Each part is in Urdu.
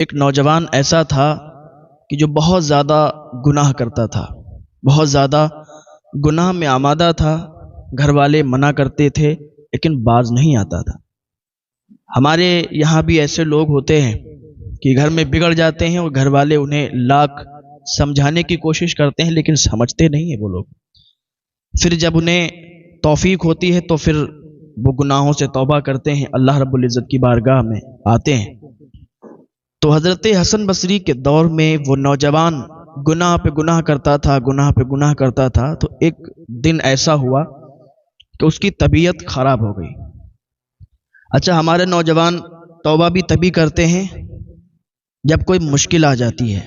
ایک نوجوان ایسا تھا کہ جو بہت زیادہ گناہ کرتا تھا، بہت زیادہ گناہ میں آمادہ تھا۔ گھر والے منع کرتے تھے لیکن باز نہیں آتا تھا۔ ہمارے یہاں بھی ایسے لوگ ہوتے ہیں کہ گھر میں بگڑ جاتے ہیں اور گھر والے انہیں لاکھ سمجھانے کی کوشش کرتے ہیں لیکن سمجھتے نہیں ہیں وہ لوگ۔ پھر جب انہیں توفیق ہوتی ہے تو پھر وہ گناہوں سے توبہ کرتے ہیں، اللہ رب العزت کی بارگاہ میں آتے ہیں۔ تو حضرت حسن بصری کے دور میں وہ نوجوان گناہ پہ گناہ کرتا تھا، گناہ پہ گناہ کرتا تھا۔ تو ایک دن ایسا ہوا کہ اس کی طبیعت خراب ہو گئی۔ اچھا، ہمارے نوجوان توبہ بھی تبھی کرتے ہیں جب کوئی مشکل آ جاتی ہے۔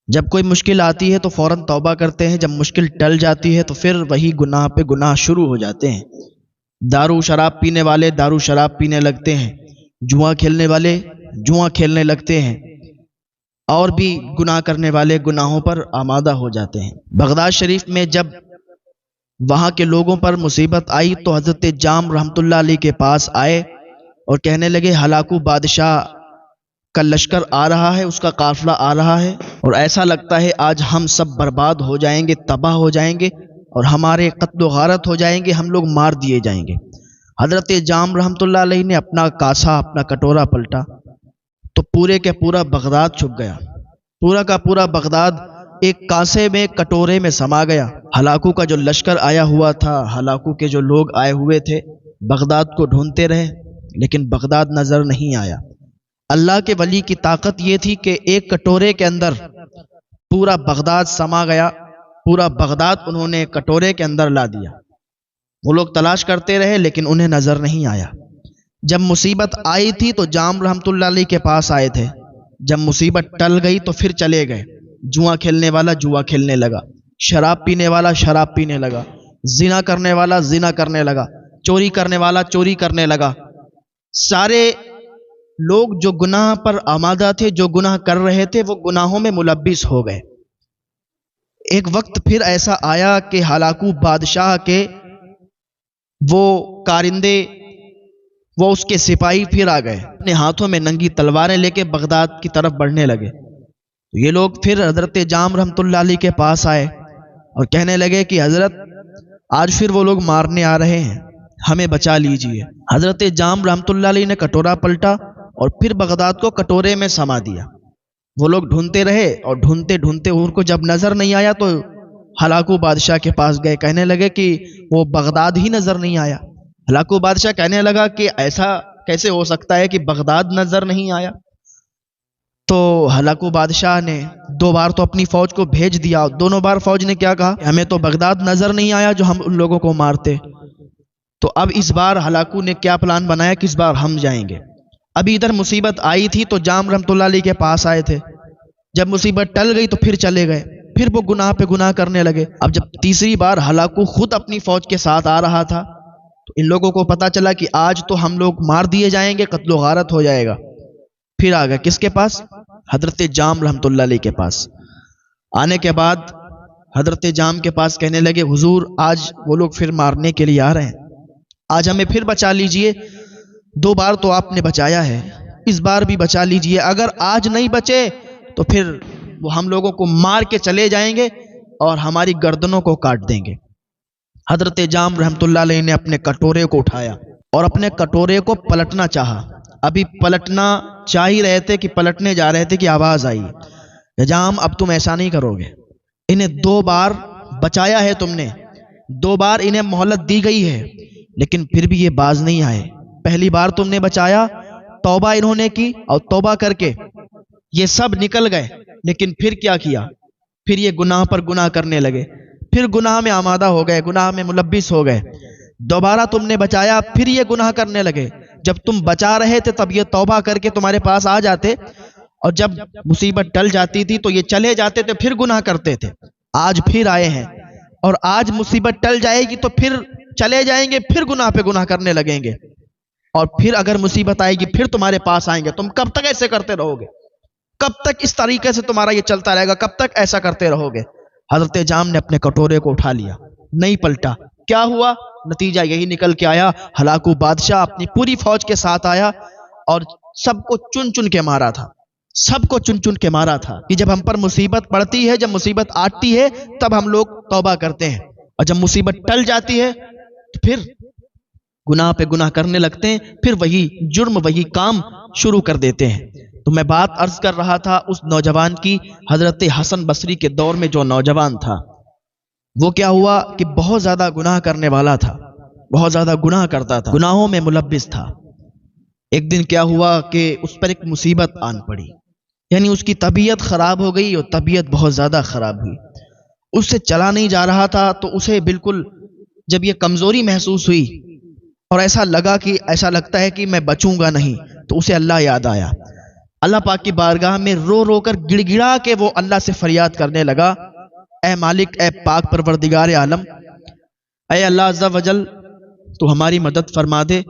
جب کوئی مشکل آتی ہے تو فوراً توبہ کرتے ہیں، جب مشکل ٹل جاتی ہے تو پھر وہی گناہ پہ گناہ شروع ہو جاتے ہیں۔ دارو شراب پینے والے دارو شراب پینے لگتے ہیں، جوا کھیلنے والے جوا کھیلنے لگتے ہیں، اور بھی گناہ کرنے والے گناہوں پر آمادہ ہو جاتے ہیں۔ بغداد شریف میں جب وہاں کے لوگوں پر مصیبت آئی تو حضرت جام رحمۃ اللہ علیہ کے پاس آئے اور کہنے لگے ہلاکو بادشاہ کا لشکر آ رہا ہے، اس کا قافلہ آ رہا ہے، اور ایسا لگتا ہے آج ہم سب برباد ہو جائیں گے، تباہ ہو جائیں گے، اور ہمارے قتل و غارت ہو جائیں گے، ہم لوگ مار دیے جائیں گے۔ حضرت جام رحمۃ اللہ علیہ نے اپنا کاسا، اپنا کٹورا پلٹا تو پورے کے پورا بغداد چھپ گیا۔ پورا کا پورا بغداد ایک کاسے میں، کٹورے میں سما گیا۔ ہلاکو کا جو لشکر آیا ہوا تھا، ہلاکو کے جو لوگ آئے ہوئے تھے، بغداد کو ڈھونڈتے رہے لیکن بغداد نظر نہیں آیا۔ اللہ کے ولی کی طاقت یہ تھی کہ ایک کٹورے کے اندر پورا بغداد سما گیا، پورا بغداد انہوں نے کٹورے کے اندر لا دیا۔ وہ لوگ تلاش کرتے رہے لیکن انہیں نظر نہیں آیا۔ جب مصیبت آئی تھی تو جام رحمۃ اللہ علیہ کے پاس آئے تھے، جب مصیبت ٹل گئی تو پھر چلے گئے۔ جوا کھیلنے والا جوا کھیلنے لگا، شراب پینے والا شراب پینے لگا، زنا کرنے والا زنا کرنے لگا، چوری کرنے والا چوری کرنے لگا۔ سارے لوگ جو گناہ پر آمادہ تھے، جو گناہ کر رہے تھے، وہ گناہوں میں ملبس ہو گئے۔ ایک وقت پھر ایسا آیا کہ ہلاکو بادشاہ کے وہ کارندے، وہ اس کے سپاہی پھر آ گئے، اپنے ہاتھوں میں ننگی تلواریں لے کے بغداد کی طرف بڑھنے لگے۔ یہ لوگ پھر حضرت جام رحمۃ اللہ علیہ کے پاس آئے اور کہنے لگے کہ حضرت آج پھر وہ لوگ مارنے آ رہے ہیں، ہمیں بچا لیجئے۔ حضرت جام رحمۃ اللہ علیہ نے کٹورا پلٹا اور پھر بغداد کو کٹورے میں سما دیا۔ وہ لوگ ڈھونڈتے رہے اور ڈھونڈتے ڈھونڈتے ان کو جب نظر نہیں آیا تو ہلاکو بادشاہ کے پاس گئے، کہنے لگے کہ وہ بغداد ہی نظر نہیں آیا۔ ہلاکو بادشاہ کہنے لگا کہ ایسا کیسے ہو سکتا ہے کہ بغداد نظر نہیں آیا؟ تو ہلاکو بادشاہ نے 2 بار تو اپنی فوج کو بھیج دیا، دونوں بار فوج نے کیا کہا؟ ہمیں تو بغداد نظر نہیں آیا جو ہم ان لوگوں کو مارتے۔ تو اب اس بار ہلاکو نے کیا پلان بنایا کہ اس بار ہم جائیں گے۔ ابھی ادھر مصیبت آئی تھی تو جام رحمۃ اللہ علیہ کے پاس آئے تھے، جب مصیبت ٹل گئی تو پھر چلے گئے، پھر وہ گناہ پہ گناہ کرنے لگے۔ اب جب تیسری بار ہلاکو خود اپنی فوج کے ساتھ آ رہا تھا تو ان لوگوں کو پتا چلا کہ آج تو ہم لوگ مار دیے جائیں گے، قتل و غارت ہو جائے گا۔ پھر آ گئے کس کے پاس؟ حضرت جام رحمۃ اللہ علیہ کے پاس۔ آنے کے بعد حضرت جام کے پاس کہنے لگے حضور آج وہ لوگ پھر مارنے کے لیے آ رہے ہیں، آج ہمیں پھر بچا لیجئے۔ 2 بار تو آپ نے بچایا ہے، اس بار بھی بچا لیجئے۔ اگر آج نہیں بچے تو پھر وہ ہم لوگوں کو مار کے چلے جائیں گے اور ہماری گردنوں کو کاٹ دیں گے۔ حضرت جام رحمۃ اللہ علیہ نے اپنے کٹورے کو اٹھایا اور اپنے کٹورے کو پلٹنا چاہا۔ ابھی پلٹنا چاہ ہی رہے تھے کہ پلٹنے جا رہے تھے کہ آواز آئی، جام اب تم ایسا نہیں کرو گے، انہیں 2 بار بچایا ہے تم نے، 2 بار انہیں مہلت دی گئی ہے لیکن پھر بھی یہ باز نہیں آئے۔ پہلی بار تم نے بچایا، توبہ انہوں نے کی اور توبہ کر کے یہ سب نکل گئے، لیکن پھر کیا کیا؟ پھر یہ گناہ پر گناہ کرنے لگے، پھر گناہ میں آمادہ ہو گئے، گناہ میں ملبس ہو گئے۔ دوبارہ تم نے بچایا، پھر یہ گناہ کرنے لگے۔ جب تم بچا رہے تھے تب یہ توبہ کر کے تمہارے پاس آ جاتے، اور جب مصیبت ٹل جاتی تھی تو یہ چلے جاتے تھے، پھر گناہ کرتے تھے۔ آج پھر آئے ہیں اور آج مصیبت ٹل جائے گی تو پھر چلے جائیں گے، پھر گناہ پہ گناہ کرنے لگیں گے، اور پھر اگر مصیبت آئے گی پھر تمہارے پاس آئیں گے۔ تم کب تک ایسے کرتے رہو گے؟ کب تک اس طریقے سے تمہارا یہ چلتا رہے گا؟ کب تک ایسا کرتے رہو گے؟ حضرت جام نے اپنے کٹورے کو اٹھا لیا، نہیں پلٹا۔ کیا ہوا؟ نتیجہ یہی نکل کے آیا، ہلاکو بادشاہ اپنی پوری فوج کے ساتھ آیا اور سب کو چن چن کے مارا تھا۔ سب کو چن چن کے مارا تھا کہ جب ہم پر مصیبت پڑتی ہے، جب مصیبت آتی ہے تب ہم لوگ توبہ کرتے ہیں، اور جب مصیبت ٹل جاتی ہے تو پھر گناہ پہ گناہ کرنے لگتے ہیں، پھر وہی جرم وہی کام شروع کر دیتے ہیں۔ تو میں بات عرض کر رہا تھا اس نوجوان کی، حضرت حسن بصری کے دور میں جو نوجوان تھا وہ کیا ہوا کہ بہت زیادہ گناہ کرنے والا تھا، بہت زیادہ گناہ کرتا تھا، گناہوں میں ملبس تھا۔ ایک دن کیا ہوا کہ اس پر ایک مصیبت آن پڑی، یعنی اس کی طبیعت خراب ہو گئی، اور طبیعت بہت زیادہ خراب ہوئی، اس سے چلا نہیں جا رہا تھا۔ تو اسے بالکل جب یہ کمزوری محسوس ہوئی اور ایسا لگا کہ ایسا لگتا ہے کہ میں بچوں گا نہیں، تو اسے اللہ یاد آیا۔ اللہ پاک کی بارگاہ میں رو رو کر گڑ گڑا کے وہ اللہ سے فریاد کرنے لگا، اے مالک، اے پاک پروردگار عالم، اے اللہ عز و جل، تو ہماری مدد فرما دے،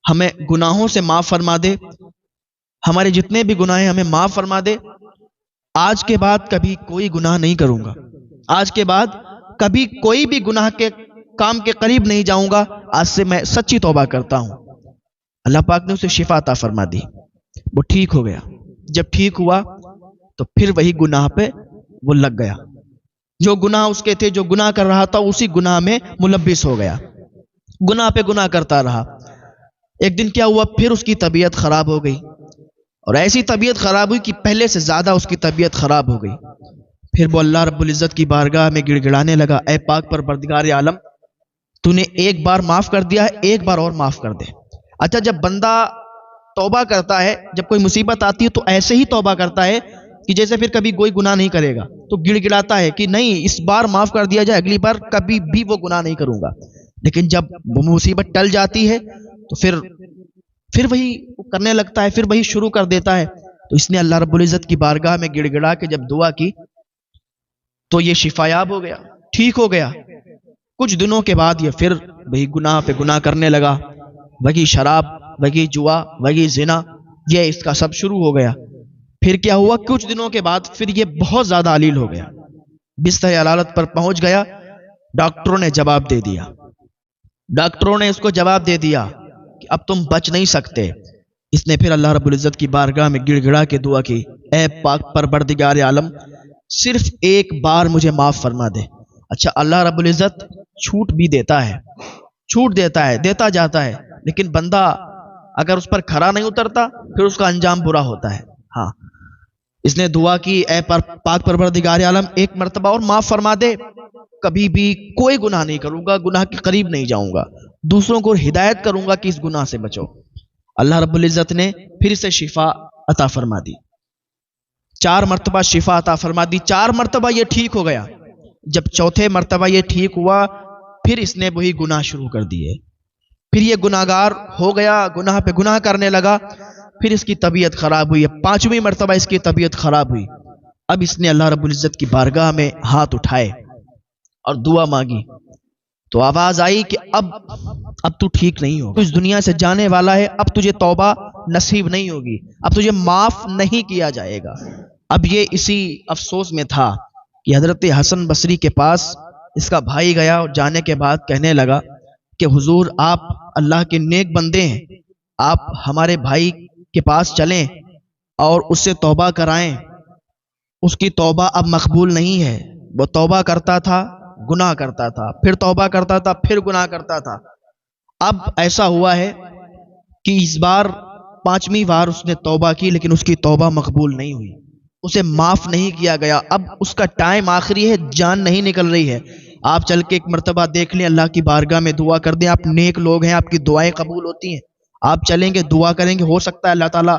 ہمیں گناہوں سے معاف فرما دے، ہمارے جتنے بھی گناہ ہیں ہمیں معاف فرما دے، آج کے بعد کبھی کوئی گناہ نہیں کروں گا، آج کے بعد کبھی کوئی بھی گناہ کے کام کے قریب نہیں جاؤں گا، آج سے میں سچی توبہ کرتا ہوں۔ اللہ پاک نے اسے شفا عطا فرما دی، وہ ٹھیک ہو گیا۔ جب ٹھیک ہوا تو پھر وہی گناہ پہ وہ لگ گیا، جو گناہ اس کے تھے، جو گناہ کر رہا تھا اسی گناہ میں ملبس ہو گیا، گناہ پہ گناہ کرتا رہا۔ ایک دن کیا ہوا، پھر اس کی طبیعت خراب ہو گئی، اور ایسی طبیعت خراب ہوئی کہ پہلے سے زیادہ اس کی طبیعت خراب ہو گئی۔ پھر وہ اللہ رب العزت کی بارگاہ میں گڑ گڑانے لگا، اے پاک پروردگار عالم، تو نے ایک بار معاف کر دیا ہے، ایک بار اور معاف کر دے۔ اچھا، جب بندہ توبہ کرتا ہے، جب کوئی مصیبت آتی ہے تو ایسے ہی توبہ کرتا ہے کہ جیسے پھر کبھی کوئی گناہ نہیں کرے گا، تو گڑ گڑاتا ہے کہ نہیں، اس بار معاف کر دیا جائے، اگلی بار کبھی بھی وہ گناہ نہیں کروں گا۔ لیکن جب وہ مصیبت ٹل جاتی ہے تو پھر وہی کرنے لگتا ہے، پھر وہی شروع کر دیتا ہے۔ تو اس نے اللہ رب العزت کی بارگاہ میں گڑ گڑا کے جب دعا کی تو یہ شفایاب ہو گیا، ٹھیک ہو گیا۔ کچھ دنوں کے بعد یہ پھر وہی گناہ پہ گناہ کرنے لگا، وہی شراب، وہی جوا، وہی زنا، یہ اس کا سب شروع ہو گیا۔ پھر کیا ہوا، کچھ دنوں کے بعد پھر یہ بہت زیادہ علیل ہو گیا، بستر عدالت پر پہنچ گیا۔ ڈاکٹروں نے جواب دے دیا، ڈاکٹروں نے اس کو جواب دے دیا کہ اب تم بچ نہیں سکتے۔ اس نے پھر اللہ رب العزت کی بارگاہ میں گڑ گڑا کے دعا کی، اے پاک پروردگار عالم، صرف ایک بار مجھے معاف فرما دے۔ اچھا، اللہ رب العزت چھوٹ بھی دیتا ہے، چھوٹ دیتا ہے، دیتا جاتا ہے، لیکن بندہ اگر اس پر کھرا نہیں اترتا پھر اس کا انجام برا ہوتا ہے۔ ہاں، اس نے دعا کی، اے پاک پروردگار عالم، ایک مرتبہ اور معاف فرما دے، کبھی بھی کوئی گناہ نہیں کروں گا، گناہ کے قریب نہیں جاؤں گا، دوسروں کو ہدایت کروں گا کہ اس گناہ سے بچو۔ اللہ رب العزت نے پھر سے شفا عطا فرما دی، 4 مرتبہ شفا عطا فرما دی، 4 مرتبہ یہ ٹھیک ہو گیا۔ جب چوتھے مرتبہ یہ ٹھیک ہوا پھر اس نے وہی گناہ شروع کر دیے، پھر یہ گناہگار ہو گیا، گناہ پہ گناہ کرنے لگا، پھر اس کی طبیعت خراب ہوئی، 5ویں مرتبہ اس کی طبیعت خراب ہوئی۔ اب اس نے اللہ رب العزت کی بارگاہ میں ہاتھ اٹھائے اور دعا مانگی، تو آواز آئی کہ اب تو ٹھیک نہیں ہوگا، تو اس دنیا سے جانے والا ہے، اب تجھے توبہ نصیب نہیں ہوگی، اب تجھے معاف نہیں کیا جائے گا۔ اب یہ اسی افسوس میں تھا کہ حضرت حسن بصری کے پاس اس کا بھائی گیا، اور جانے کے بعد کہنے لگا کہ حضور، آپ اللہ کے نیک بندے ہیں، آپ ہمارے بھائی کے پاس چلیں اور اس سے توبہ کرائیں، اس کی توبہ اب مقبول نہیں ہے، وہ توبہ کرتا تھا، گناہ کرتا تھا، پھر توبہ کرتا تھا، پھر گناہ کرتا تھا۔ اب ایسا ہوا ہے کہ اس بار 5ویں بار اس نے توبہ کی، لیکن اس کی توبہ مقبول نہیں ہوئی، اسے معاف نہیں کیا گیا۔ اب اس کا ٹائم آخری ہے، جان نہیں نکل رہی ہے۔ آپ چل کے ایک مرتبہ دیکھ لیں، اللہ کی بارگاہ میں دعا کر دیں، آپ نیک لوگ ہیں، آپ کی دعائیں قبول ہوتی ہیں، آپ چلیں گے، دعا کریں گے، ہو سکتا ہے اللہ تعالیٰ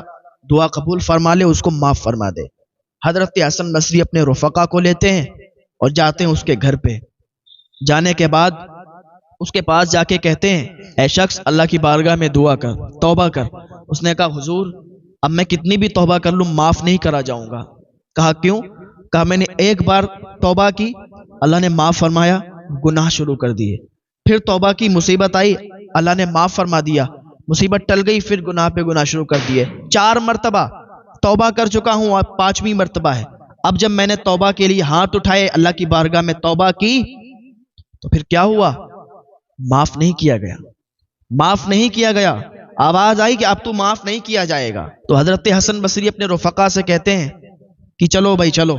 دعا قبول فرما لے، اس کو معاف فرما دے۔ حضرت حسن بصری اپنے رفقا کو لیتے ہیں اور جاتے ہیں اس کے گھر پہ۔ جانے کے بعد اس کے پاس جا کے کہتے ہیں، اے شخص، اللہ کی بارگاہ میں دعا کر، توبہ کر۔ اس نے کہا، حضور، اب میں کتنی بھی توبہ کر لوں معاف نہیں کرا جاؤں گا۔ کہا کیوں؟ کہا میں نے ایک بار توبہ کی، اللہ نے معاف فرمایا، گناہ شروع کر دیے، پھر توبہ کی، مصیبت آئی، اللہ نے معاف فرما دیا، مصیبت ٹل گئی، پھر گناہ پہ گناہ شروع کر دیے۔ 4 مرتبہ توبہ کر چکا ہوں، اب 5ویں مرتبہ ہے۔ اب جب میں نے توبہ کے لیے ہاتھ اٹھائے، اللہ کی بارگاہ میں توبہ کی، تو پھر کیا ہوا؟ معاف نہیں کیا گیا، معاف نہیں کیا گیا۔ آواز آئی کہ اب تو معاف نہیں کیا جائے گا۔ تو حضرت حسن بصری اپنے رفقا سے کہتے ہیں کہ چلو بھائی چلو۔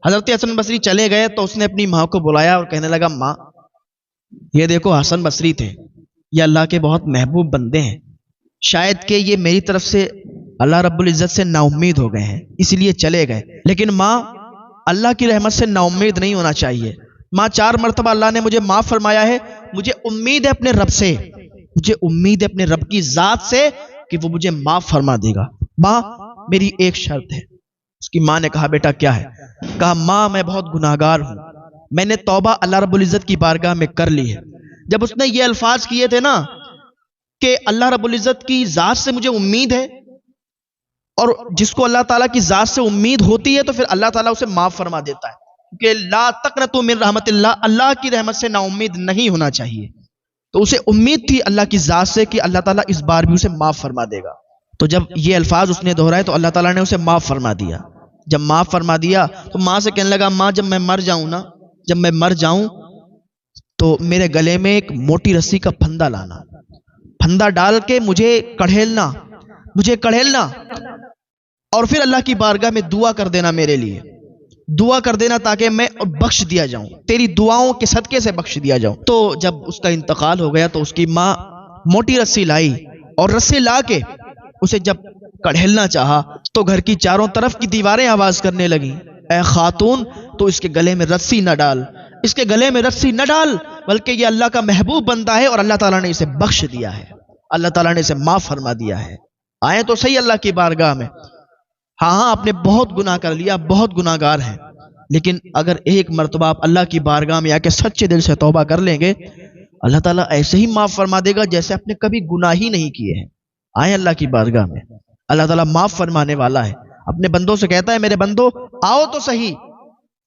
حضرت حسن بصری چلے گئے تو اس نے اپنی ماں کو بلایا اور کہنے لگا ماں یہ دیکھو حسن بصری تھے، یہ اللہ کے بہت محبوب بندے ہیں، شاید کہ یہ میری طرف سے اللہ رب العزت سے نا امید ہو گئے ہیں اس لیے چلے گئے، لیکن ماں اللہ کی رحمت سے نا امید نہیں ہونا چاہیے۔ ماں 4 مرتبہ اللہ نے مجھے معاف فرمایا ہے، مجھے امید ہے اپنے رب سے، مجھے امید ہے اپنے رب کی ذات سے کہ وہ مجھے معاف فرما دے گا۔ ماں میری ایک شرط ہے۔ اس کی ماں نے کہا بیٹا کیا ہے؟ کہا ماں میں بہت گناہگار ہوں، میں نے توبہ اللہ رب العزت کی بارگاہ میں کر لی ہے۔ جب اس نے یہ الفاظ کیے تھے نا کہ اللہ رب العزت کی ذات سے مجھے امید ہے، اور جس کو اللہ تعالیٰ کی ذات سے امید ہوتی ہے تو پھر اللہ تعالیٰ اسے معاف فرما دیتا ہے، کہ لا تقنطوا من رحمت اللہ، اللہ کی رحمت سے نا امید نہیں ہونا چاہیے۔ تو اسے امید تھی اللہ کی ذات سے کہ اللہ تعالیٰ اس بار بھی اسے معاف فرما دے گا۔ تو جب یہ الفاظ اس نے دہرائے تو اللہ تعالیٰ نے اسے معاف فرما دیا۔ جب معاف فرما دیا تو ماں سے کہنے لگا ماں جب میں مر جاؤں نا، جب میں مر جاؤں تو میرے گلے میں ایک موٹی رسی کا پھندا لانا، پھندا ڈال کے مجھے کڑھیلنا اور پھر اللہ کی بارگاہ میں دعا کر دینا، میرے لیے دعا کر دینا تاکہ میں بخش دیا جاؤں، تیری دعاؤں کے صدقے سے بخش دیا جاؤں۔ تو جب اس کا انتقال ہو گیا تو اس کی ماں موٹی رسی لائی اور رسی لا کے اسے جب کڑھیلنا چاہا تو گھر کی چاروں طرف کی دیواریں آواز کرنے لگیں اے خاتون تو اس کے گلے میں رسی نہ ڈال، اس کے گلے میں رسی نہ ڈال، بلکہ یہ اللہ کا محبوب بندہ ہے اور اللہ تعالیٰ نے اسے بخش دیا ہے، اللہ تعالیٰ نے اسے معاف فرما دیا ہے۔ آئیں تو صحیح اللہ کی بارگاہ میں، ہاں آپ نے بہت گناہ کر لیا، بہت گناہ گار ہیں، لیکن اگر ایک مرتبہ آپ اللہ کی بارگاہ میں آ کے سچے دل سے توبہ کر لیں گے اللہ تعالیٰ ایسے ہی معاف فرما دے گا جیسے آپ نے کبھی گناہ ہی نہیں کیے ہیں۔ آئیں اللہ کی بارگاہ میں، اللہ تعالیٰ معاف فرمانے والا ہے، اپنے بندوں سے کہتا ہے میرے بندو آؤ تو صحیح،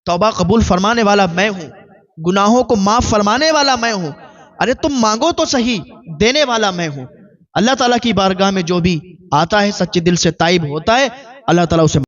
توبہ قبول فرمانے والا میں ہوں، گناہوں کو معاف فرمانے والا میں ہوں، ارے تم مانگو تو صحیح، دینے والا میں ہوں۔ اللہ تعالیٰ کی بارگاہ میں جو بھی آتا ہے سچے دل سے تائب ہوتا ہے اللہ تعالیٰ اسے